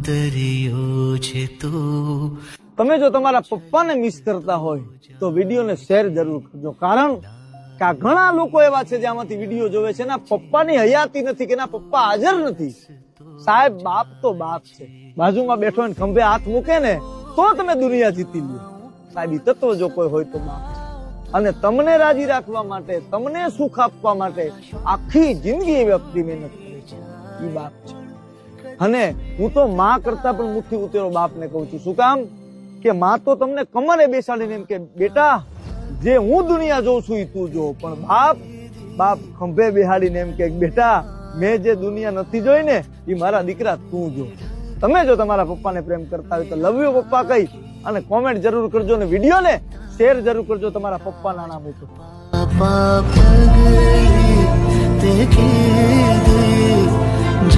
ઉતર્યો છે તો તમે જો તમારા પપ્પાને મિસ કરતા હોય તો વિડીયોને શેર જરૂર કરજો, કારણ કે આ ઘણા લોકો એવા છે જે આમાંથી વિડીયો જોવે છે ના પપ્પાની હયાતી નથી કે ના પપ્પા હાજર નથી. સાહેબ, બાપ તો બાપ છે. બાજુમાં બેઠો ને ખંભે હાથ મૂકે ને તો તમે દુનિયા જીતી લ્યો. સાહેબ, ઈ તત્વ જો કોઈ હોય તો બાપ છે. અને તમને રાજી રાખવા માટે, તમને સુખ આપવા માટે આખી જિંદગી વ્યક્તિ મહેનત કરે છે, ઈ બાપ છે. અને હું તો માં કરતા પણ મુઠ્ઠી ઉતેરો બાપને કહું છું. શું કામ? કે માં તો તમને કમરે બેસાડીને એમ કે બેટા જે હું દુનિયા જોઉં છું એ તું જો, પણ બાપ ખંભે બેહાડીને એમ કે બેટા મેં જે દુનિયા નથી જોઈ ને એ મારા દીકરા તું જો. તમે જો તમારા પપ્પાને પ્રેમ કરતા હોય તો લવ યુ પપ્પા કહી અને કોમેન્ટ જરૂર કરજો ને વિડીયો ને શેર જરૂર કરજો તમારા પપ્પાના નામ ઉપર. પાપ લગે તે